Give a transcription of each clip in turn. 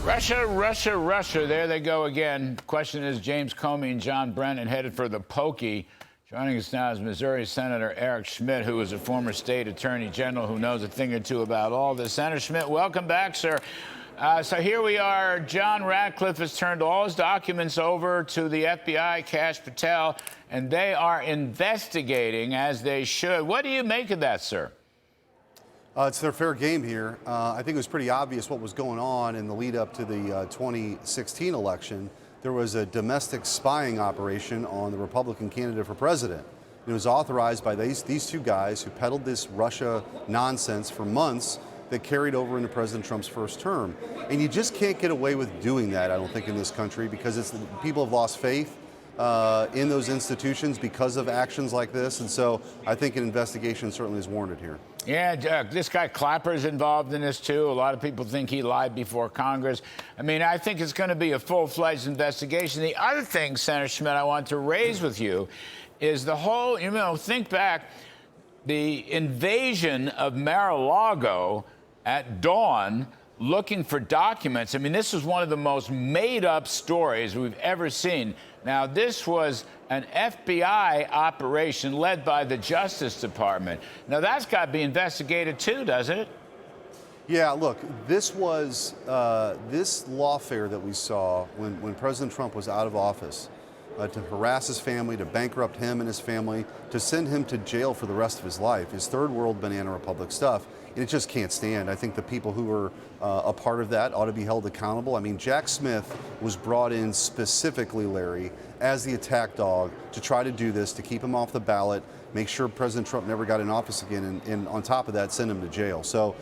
Russia. There they go again. Question is, James Comey and John Brennan headed for the pokey. Joining us now is Missouri Senator Eric Schmitt, who is a former state attorney general who knows a thing or two about all this. Senator Schmitt, welcome back, sir. So here we are. John Ratcliffe has turned all his documents over to the FBI, Kash Patel, and they are investigating as they should. What do you make of that, sir? It's their fair game here. I think it was pretty obvious what was going on in the lead up to the 2016 election. There was a domestic spying operation on the Republican candidate for president. It was authorized by these two guys who peddled this Russia nonsense for months that carried over into President Trump's first term. And you just can't get away with doing that, I don't think, in this country, because people have lost faith in those institutions because of actions like this. And so I think an investigation certainly is warranted here. Yeah, this guy Clapper's involved in this, too. A lot of people think he lied before Congress. I mean, I think it's going to be a full-fledged investigation. The other thing, Senator Schmitt, I want to raise with you is the whole, think back, the invasion of Mar-a-Lago at dawn, looking for documents. I mean, this is one of the most made-up stories we've ever seen. Now, this was an FBI operation led by the Justice Department. Now, that's got to be investigated, too, doesn't it? Yeah, look, this was this lawfare that we saw when President Trump was out of office, to harass his family, to bankrupt him and his family, to send him to jail for the rest of his life, his third world banana republic stuff. And it just can't stand. I think the people who were a part of that ought to be held accountable. I mean, Jack Smith was brought in specifically, Larry, as the attack dog to try to do this, to keep him off the ballot, make sure President Trump never got in office again, and on top of that, send him to jail. So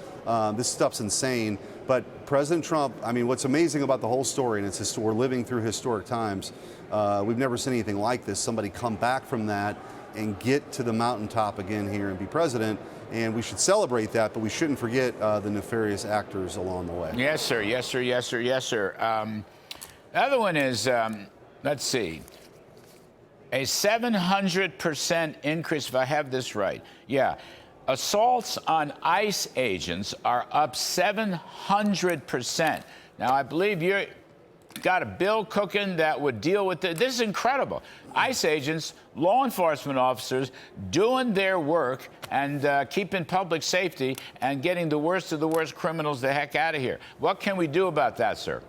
this stuff's insane. But President Trump, I mean, what's amazing about the whole story, and it's we're living through historic times, we've never seen anything like this, somebody come back from that and get to the mountaintop again here and be president. And we should celebrate that, but we shouldn't forget the nefarious actors along the way. Yes, sir. Yes, sir. Yes, sir. Yes, sir. The other one is, let's see, a 700% increase, if I have this right. Yeah. Assaults on ICE agents are up 700%. Now, I believe you're got a bill cooking that would deal with it. This is incredible. ICE agents, law enforcement officers doing their work and keeping public safety and getting the worst of the worst criminals the heck out of here. What can we do about that, sir?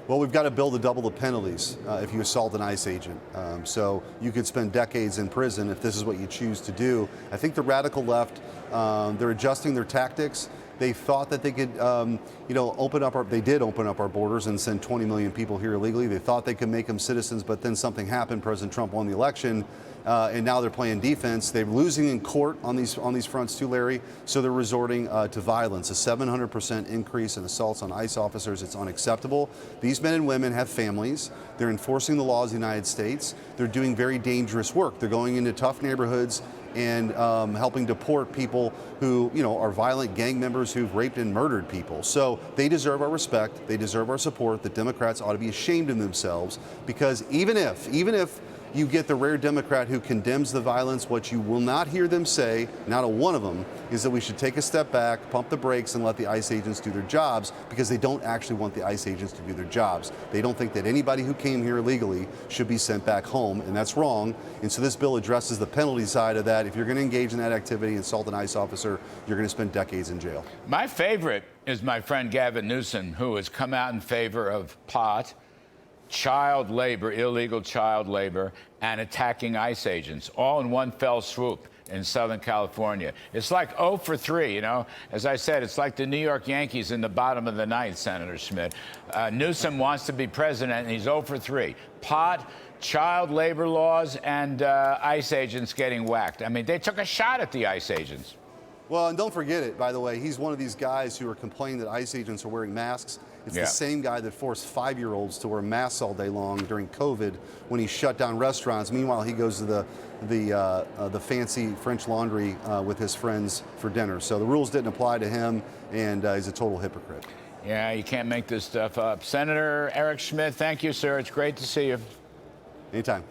Well, we've got a bill to double the penalties if you assault an ICE agent. So you could spend decades in prison if this is what you choose to do. I think the radical left, they're adjusting their tactics. They thought that they could, open up they did open up our borders and send 20 million people here illegally. They thought they could make them citizens, but then something happened. President Trump won the election, and now they're playing defense. They're losing in court on these fronts too, Larry. So they're resorting to violence. A 700% increase in assaults on ICE officers. It's unacceptable. These men and women have families. They're enforcing the laws of the United States. They're doing very dangerous work. They're going into tough neighborhoods and helping deport people who, are violent gang members who've raped and murdered people. So they deserve our respect. They deserve our support. The Democrats ought to be ashamed of themselves, because even if you get the rare Democrat who condemns the violence, what you will not hear them say, not a one of them, is that we should take a step back, pump the brakes, and let the ICE agents do their jobs, because they don't actually want the ICE agents to do their jobs. They don't think that anybody who came here illegally should be sent back home, and that's wrong. And so this bill addresses the penalty side of that. If you're going to engage in that activity and assault an ICE officer, you're going to spend decades in jail. My favorite is my friend Gavin Newsom, who has come out in favor of pot, child labor, illegal child labor, and attacking ICE agents, all in one fell swoop in Southern California. It's like 0 for 3, As I said, it's like the New York Yankees in the bottom of the ninth, Senator Schmitt. Newsom wants to be president, and he's 0 for 3. Pot, child labor laws, and ICE agents getting whacked. I mean, they took a shot at the ICE agents. Well, and don't forget it, by the way, he's one of these guys who are complaining that ICE agents are wearing masks. It's the same guy that forced 5-year-olds to wear masks all day long during COVID when he shut down restaurants. Meanwhile, he goes to the fancy French Laundry with his friends for dinner. So the rules didn't apply to him, and he's a total hypocrite. Yeah, you can't make this stuff up. Senator Eric Schmitt, thank you, sir. It's great to see you. Anytime.